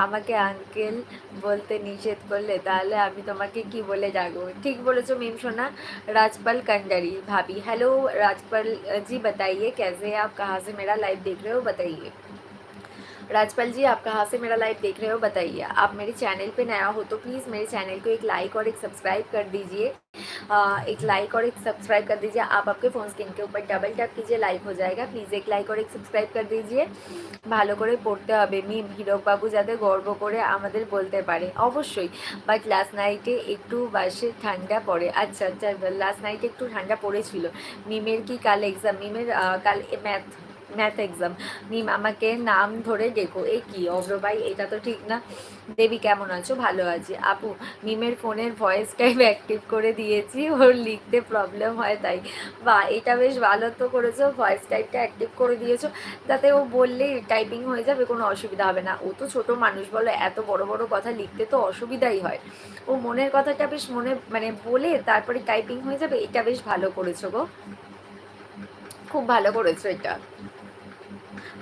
আমাকে আঙ্কেল বলতে নিষেধ করলে, তাহলে আমি তোমাকে কি বলে ডাকবো? ঠিক বলেছো মিম সোনা। राजपाल कंडारी भाभी, हेलो राजपाल जी, बताइए कैसे हैं आप, कहाँ से मेरा लाइव देख रहे हो बताइए। राजपाल जी आप कहाँ से मेरा लाइव देख रहे हो बताइए। आप मेरे चैनल पे नया हो तो प्लीज़ मेरे चैनल को एक लाइक और एक सब्सक्राइब कर दीजिए। एक लाइक और एक सब्सक्राइब कर दीजिए। आप आपके फ़ोन स्क्रीन के ऊपर डबल टैप कीजिए, लाइव हो जाएगा। प्लीज़ एक लाइक और एक सब्सक्राइब कर दीजिए। ভালো করে পড়তে হবে মিম, হীরকবাবু যাতে গর্ব করে আমাদের বলতে পারে, অবশ্যই। বাট লাস্ট নাইটে একটু বাসে ঠান্ডা পড়ে। আচ্ছা আচ্ছা, লাস্ট নাইটে একটু ঠান্ডা পড়েছিল। মিমের কি কাল এক্সাম? মিমের কাল ম্যাথ এক্সাম। মিম আমাকে নাম ধরে ডেকো। এ কি অব্র ভাই, এটা তো ঠিক না। দেবী কেমন আছো? ভালো আছি আপু। মিমের ফোনের ভয়েস টাইপ অ্যাক্টিভ করে দিয়েছি, ওর লিখতে প্রবলেম হয় তাই। বা এটা বেশ ভালো তো করেছো, ভয়েস টাইপটা অ্যাক্টিভ করে দিয়েছো, যাতে ও বললেই টাইপিং হয়ে যাবে, কোনো অসুবিধা হবে না। ও তো ছোট মানুষ, বলো, এত বড় বড় কথা লিখতে তো অসুবিধাই হয়। ও মনের কথাটা বেশ মনে মানে বলে তারপরে টাইপিং হয়ে যাবে, এটা বেশ ভালো করেছো গো, খুব ভালো করেছো এটা।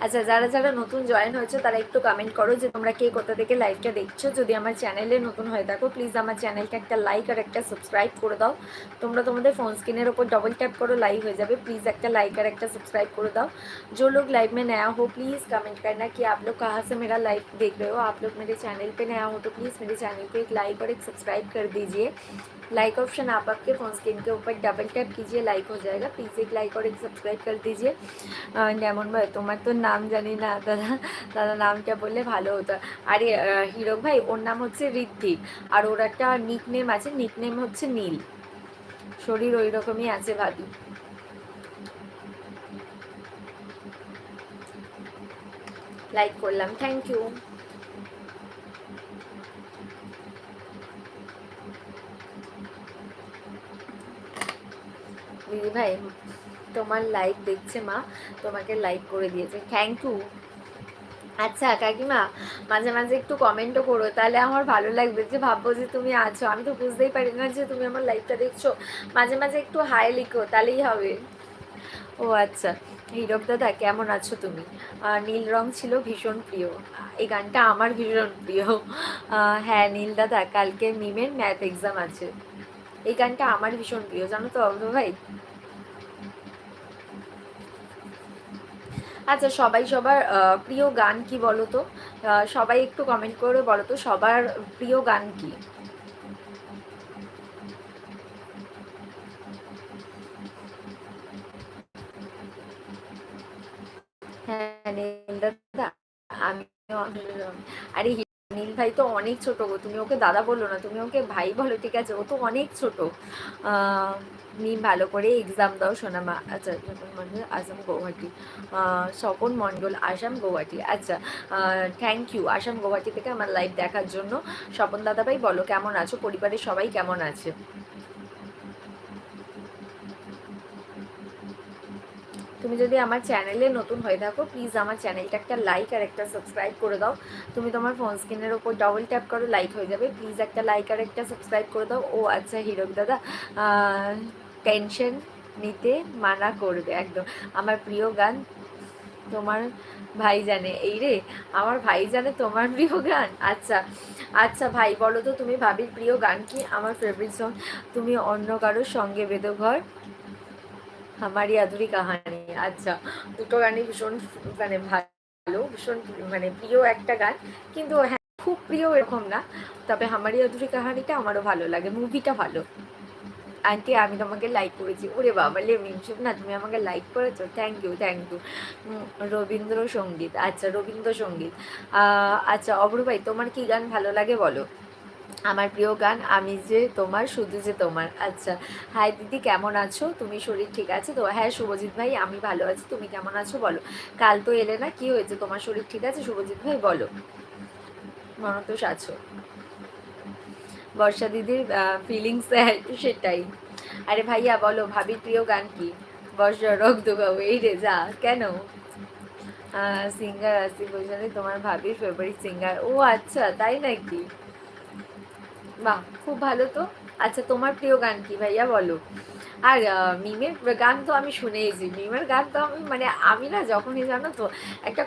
আচ্ছা, যারা যারা নতুন জয়েন হয়েছে তারা একটু কমেন্ট করো যে তোমরা কে কোথা থেকে লাইভটা দেখছো। যদি আমার চ্যানেলে নতুন হয়ে থাকো প্লিজ আমার চ্যানেলটা একটা লাইক আর একটা সাবস্ক্রাইব করে দাও। তোমরা তোমাদের फोन स्क्रीन ওপর डबल टैप करो, लाइव हो जाए। प्लीज़ একটা लाइक और একটা सब्सक्राइब कर दो। जो लोग लाइव में नया हो प्लीज़ कमेंट करना कि आप लोग कहाँ से मेरा लाइव देख रहे हो। आप लोग मेरे चैनल पे नया हो तो प्लीज़ मेरे चैनल को एक लाइक और एक सब्सक्राइब कर दीजिए। लाइक ऑप्शन आप आपके फ़ोन स्क्रीन के ऊपर डबल टैप कीजिए, लाइक हो जाएगा। प्लीज़ एक लाइक और एक सब्सक्राइब कर दीजिए। যেমন ভাই তোমার তো নাম জানি না দাদা, দাদা নামটা বললে ভালো হতো। আরে হিরক ভাই, ওর নাম হচ্ছে ঋত্বিক, আর ওর একটা নিক নেম আছে, নিক নেম হচ্ছে নীল। শরীর ওই রকমই আছে ভাবি। লাইক করলাম, থ্যাংক ইউ। দিদি ভাই তোমার লাইক দেখছে মা, তোমাকে লাইক করে দিয়েছে, থ্যাংক ইউ। আচ্ছা কাকিমা, মাঝে মাঝে একটু কমেন্টও করো, তাহলে আমার ভালো লাগবে, যে ভাববো যে তুমি আছো, আমি তো বুঝতেই পারি না যে তুমি আমার লাইভটা দেখছো। মাঝে মাঝে একটু হাই লিখো, তাহলেই হবে। ও আচ্ছা, হীরক দাদা কেমন আছো তুমি? নীল রং ছিল ভীষণ প্রিয়, এই গানটা আমার ভীষণ প্রিয়। হ্যাঁ নীল দাদা, কালকে মিমের ম্যাথ এক্সাম আছে, এই গানটা আমার ভীষণ প্রিয়, জানো তো অভ্র ভাই। আচ্ছা, সবাই সবার প্রিয় গান কি বলো তো? সবাই একটু কমেন্ট করে বলো তো সবার প্রিয় গান কি। হ্যাঁ নীল দাদা, আমিও, আরে নীল ভাই তো অনেক ছোট গো, তুমি ওকে দাদা বলো না, তুমি ওকে ভাই বলো, ঠিক আছে? ও তো অনেক ছোট। মিম ভালো করে এক্সাম দাও সোনামা। আচ্ছা, স্বপন মণ্ডল আসাম গৌহাটি। স্বপন মণ্ডল আসাম গৌহাটি, আচ্ছা। থ্যাংক ইউ আসাম গৌহাটি থেকে আমার লাইভ দেখার জন্য। স্বপন দাদা ভাই বলো কেমন আছো, পরিবারের সবাই কেমন আছে? তুমি যদি আমার চ্যানেলে নতুন হয়ে থাকো প্লিজ আমার চ্যানেলটা একটা লাইক আর একটা সাবস্ক্রাইব করে দাও। তুমি তোমার ফোন স্ক্রিনের ওপর ডবল ট্যাপ করো, লাইক হয়ে যাবে। প্লিজ একটা লাইক আর একটা সাবস্ক্রাইব করে দাও। ও আচ্ছা হিরক দাদা, টেনশন নিতে মানা করবে একদম। আমার প্রিয় গান তোমার ভাই জানে, এই রে, আমার ভাই জানে তোমার প্রিয় গান। আচ্ছা আচ্ছা ভাই বলো তো তুমি ভাবির প্রিয় গান কি? আমার ফেভারিট সং তুমি অন্য কারোর সঙ্গে বেঁধো ঘর, আমারই আধুরি কাহানি। আচ্ছা, দুটো গানই ভীষণ মানে ভালো, ভীষণ মানে প্রিয় একটা গান, কিন্তু হ্যাঁ খুব প্রিয় এরকম না। তবে আমারই আধুরি কাহানিটা আমারও ভালো লাগে, মুভিটা ভালো। আন্টি আমি তোমাকে লাইক করেছি, ওরে বাবা লে মিনসুপ না, তুমি আমাকে লাইক করেছো, thank you thank you. Rabindrasangeet, আচ্ছা রবীন্দ্রসঙ্গীত। আচ্ছা অভ্র ভাই তোমার কি গান ভালো লাগে বলো? আমার প্রিয় গান আমি যে তোমার শুধু যে তোমার। আচ্ছা, হাই দিদি কেমন আছো তুমি, শরীর ঠিক আছে তো? হ্যাঁ শুভজিৎ ভাই আমি ভালো আছি, তুমি কেমন আছো বলো? কাল তো এলে না, কি হয়েছে, তোমার শরীর ঠিক আছে শুভজিৎ ভাই বলো? মনতোষ আছো? বর্ষা দিদির ফিলিংস সেটাই। আরে ভাইয়া বলো ভাবির প্রিয় গান কি? বর্ষা রক্ত গাও, এই রে যা কেন? সিঙ্গার আসিফ হোসেন তোমার ভাবির ফেভারিট সিঙ্গার? ও আচ্ছা তাই নাকি, বাহ খুব ভালো তো। আচ্ছা তোমার প্রিয় গান কি ভাইয়া বলো? আর মিমের গান তো আমি শুনেইছি, মিমের গান তো আমি মানে আমি না যখনই জানো তো একটা